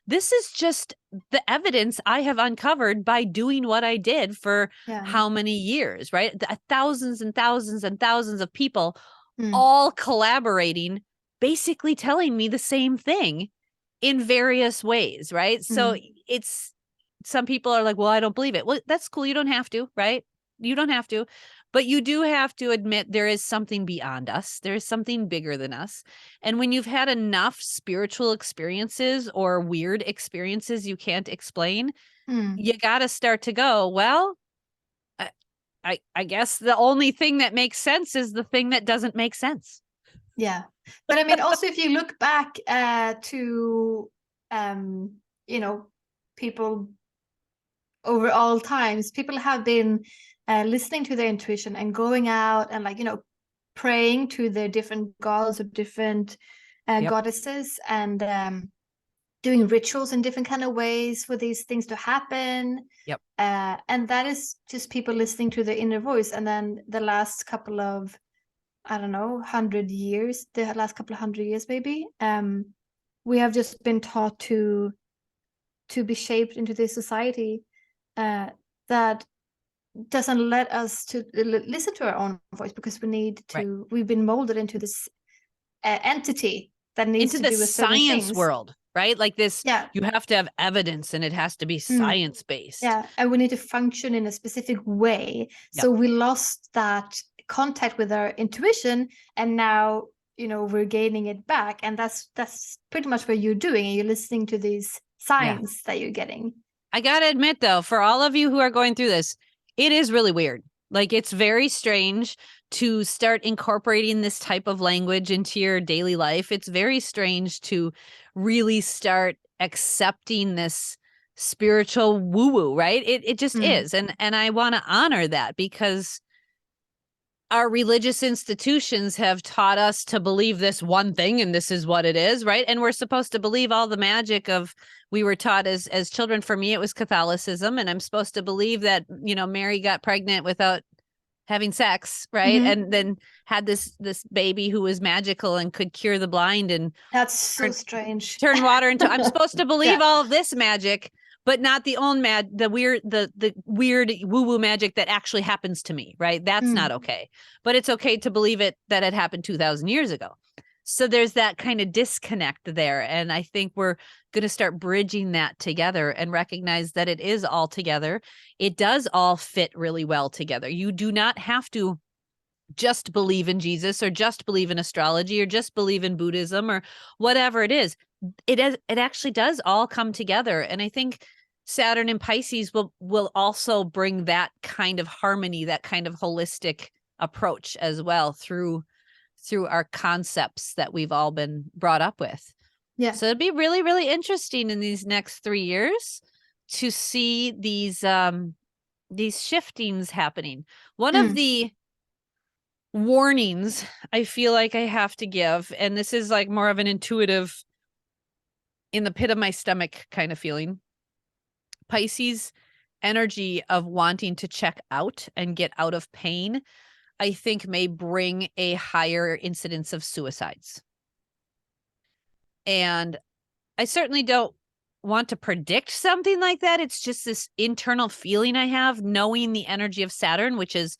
this is just the evidence I have uncovered by doing what I did for how many years, right? Thousands and thousands and thousands of people all collaborating, basically telling me the same thing in various ways, right? So it's, some people are like, well, I don't believe it. Well, that's cool. You don't have to, right? You don't have to, but you do have to admit there is something beyond us. There is something bigger than us. And when you've had enough spiritual experiences or weird experiences you can't explain, you got to start to go, well, I guess the only thing that makes sense is the thing that doesn't make sense. Yeah. But I mean, also, if you look back to, people over all times, people have been listening to their intuition and going out and praying to their different gods or different goddesses, and doing rituals in different kind of ways for these things to happen. Yep. And that is just people listening to their inner voice. And then the last couple of, I don't know, 100 years, the last couple of 100 years maybe, we have just been taught to be shaped into this society that doesn't let us to listen to our own voice, because we need to, we've been molded into this entity that needs into to the do with certain science things. world, right? Like this, Yeah. you have to have evidence and it has to be science-based. Yeah, and we need to function in a specific way. Yep. So we lost that contact with our intuition, and now we're gaining it back, and that's pretty much what you're doing, and you're listening to these signs that you're getting. I gotta admit, though, for all of you who are going through this, it is really weird. Like, it's very strange to start incorporating this type of language into your daily life. It's very strange to really start accepting this spiritual woo-woo, right? It just is. And I want to honor that, because our religious institutions have taught us to believe this one thing, and this is what it is, right? And we're supposed to believe all the magic of, we were taught as children. For me, it was Catholicism, and I'm supposed to believe that, Mary got pregnant without having sex, right? And then had this baby who was magical and could cure the blind, and that's so strange. Turn water into, I'm supposed to believe all of this magic, but not the the weird woo-woo magic that actually happens to me, right? That's not okay. But it's okay to believe it, that it happened 2,000 years ago. So there's that kind of disconnect there. And I think we're going to start bridging that together and recognize that it is all together. It does all fit really well together. You do not have to just believe in Jesus, or just believe in astrology, or just believe in Buddhism, or whatever it is. It actually does all come together. And I think Saturn in Pisces will also bring that kind of harmony, that kind of holistic approach as well, through our concepts that we've all been brought up with. Yeah. So it'd be really, really interesting in these next 3 years to see these shiftings happening. One of the warnings I feel like I have to give, and this is like more of an intuitive, in the pit of my stomach kind of feeling, Pisces energy of wanting to check out and get out of pain, I think may bring a higher incidence of suicides. And I certainly don't want to predict something like that. It's just this internal feeling I have, knowing the energy of Saturn, which is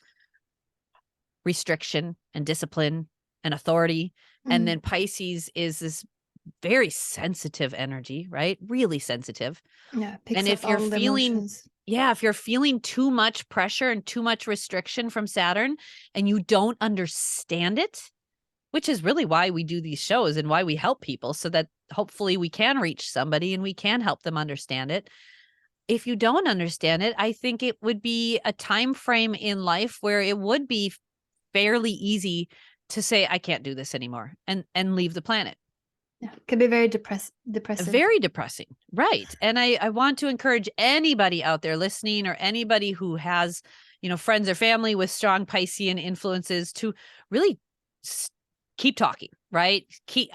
restriction and discipline and authority. And then Pisces is this very sensitive energy, right? Really sensitive. Yeah. And if you're feeling, if you're feeling too much pressure and too much restriction from Saturn, and you don't understand it, which is really why we do these shows and why we help people, so that hopefully we can reach somebody and we can help them understand it. If you don't understand it, I think it would be a time frame in life where it would be fairly easy to say, I can't do this anymore, and leave the planet. Yeah, it can be very depressive. Very depressing. Right. And I want to encourage anybody out there listening, or anybody who has, friends or family with strong Piscean influences, to really keep talking, right?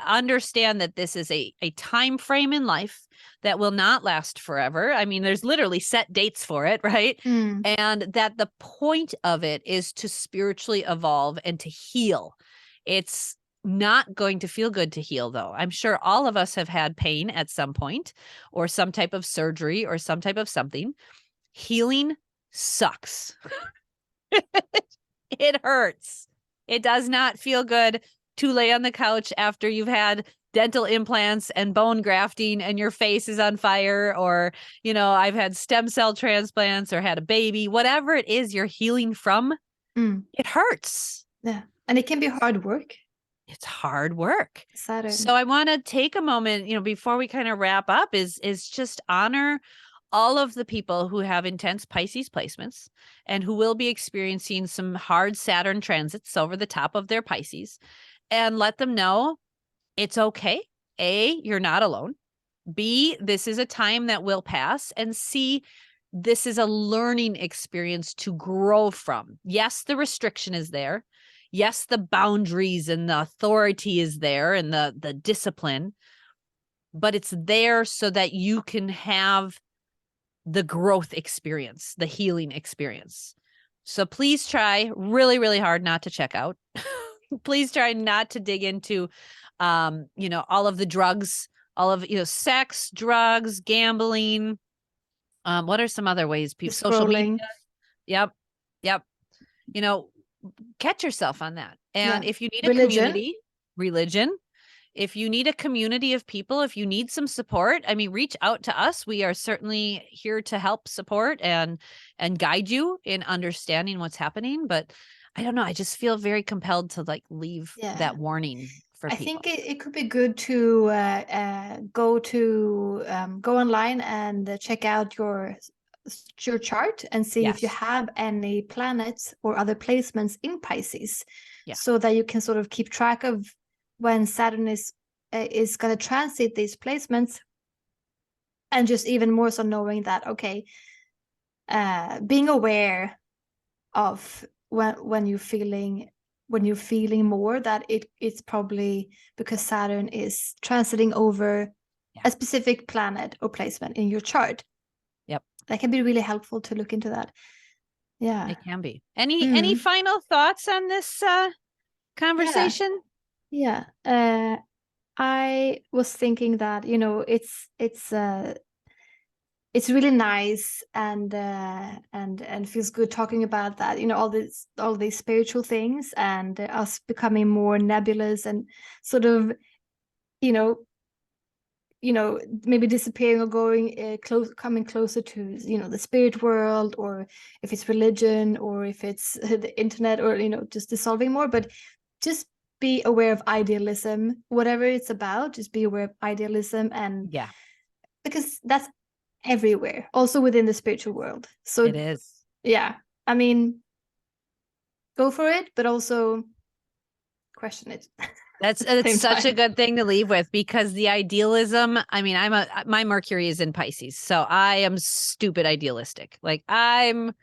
Understand that this is a time frame in life that will not last forever. I mean, there's literally set dates for it, right? And that the point of it is to spiritually evolve and to heal. It's not going to feel good to heal, though. I'm sure all of us have had pain at some point, or some type of surgery, or some type of something. Healing sucks. It hurts. It does not feel good to lay on the couch after you've had dental implants and bone grafting and your face is on fire, or, you know, I've had stem cell transplants or had a baby, whatever it is you're healing from, it hurts. Yeah. And it can be hard work. It's hard work. Saturn. So I want to take a moment, you know, before we kind of wrap up, is just honor all of the people who have intense Pisces placements and who will be experiencing some hard Saturn transits over the top of their Pisces, and let them know it's okay. A, you're not alone. B, this is a time that will pass. And C, this is a learning experience to grow from. Yes, the restriction is there. Yes, the boundaries and the authority is there, and the discipline, but it's there so that you can have the growth experience, the healing experience. So please try really, really hard not to check out. Please try not to dig into, you know, all of the drugs, all of, you know, sex, drugs, gambling. What are some other ways people, social media? Yep. You know, catch yourself on that. And if you need a community, religion, if you need a community of people, if you need some support, I mean, reach out to us. We are certainly here to help support and guide you in understanding what's happening. But I don't know, I just feel very compelled to like leave that warning for people. I think it could be good to go online and check out your chart and see if you have any planets or other placements in Pisces, so that you can sort of keep track of when Saturn is going to transit these placements, and just even more so knowing that, okay, being aware of when you're feeling more that it's probably because Saturn is transiting over a specific planet or placement in your chart. That can be really helpful to look into that. Yeah, it can be. Any final thoughts on this conversation? I was thinking that, you know, it's really nice and feels good talking about that, you know, all these spiritual things, and us becoming more nebulous and sort of, you know, maybe disappearing or going coming closer to, you know, the spirit world, or if it's religion, or if it's the internet, or, you know, just dissolving more. But just be aware of idealism, whatever it's about. Just be aware of idealism, and because that's everywhere, also within the spiritual world. So it is. I mean, go for it, but also question it. It's such a good thing to leave with, because the idealism, I mean, my Mercury is in Pisces, so I am stupid idealistic. Like, I'm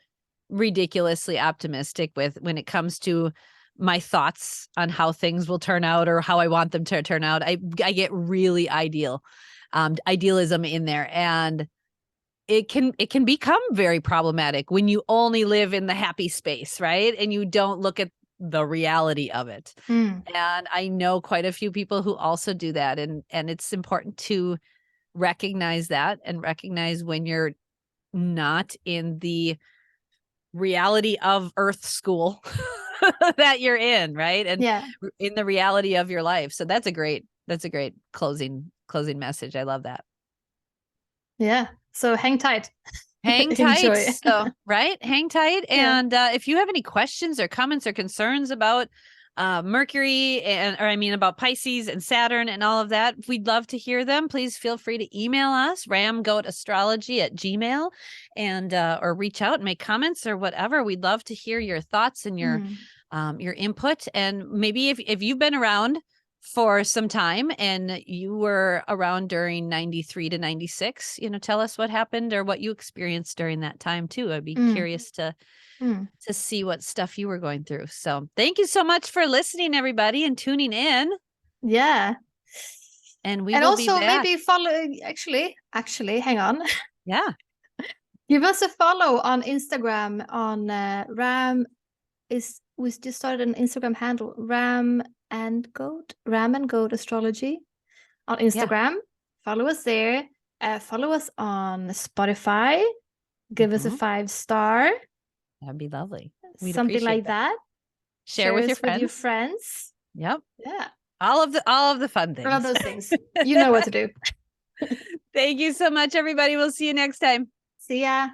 ridiculously optimistic when it comes to my thoughts on how things will turn out, or how I want them to turn out. I get really idealism in there, and it can become very problematic when you only live in the happy space, right? And you don't look at the reality of it. And I know quite a few people who also do that. And it's important to recognize that, and recognize when you're not in the reality of Earth school that you're in, right? And in the reality of your life. So that's a great closing message. I love that. Yeah. So hang tight. Hang tight. So, right. Hang tight. And if you have any questions or comments or concerns about Mercury about Pisces and Saturn and all of that, we'd love to hear them. Please feel free to email us, RamGoatAstrology@gmail.com, and or reach out and make comments or whatever. We'd love to hear your thoughts and your input. And maybe if you've been around for some time and you were around during 93 to 96, you know, tell us what happened or what you experienced during that time too. I'd be curious to see what stuff you were going through. So thank you so much for listening, everybody, and tuning in. Yeah. And we And will be also back. maybe follow, actually, hang on. Yeah. Give us a follow on Instagram on we just started an Instagram handle, Ram and Goat Astrology on Instagram. Follow us there. Follow us on Spotify. Give us a 5-star. That'd be lovely. We'd Something appreciate like that. Share with your friends. friends. Yep. Yeah. All of the fun things. All of those things. You know what to do. Thank you so much, everybody. We'll see you next time. See ya.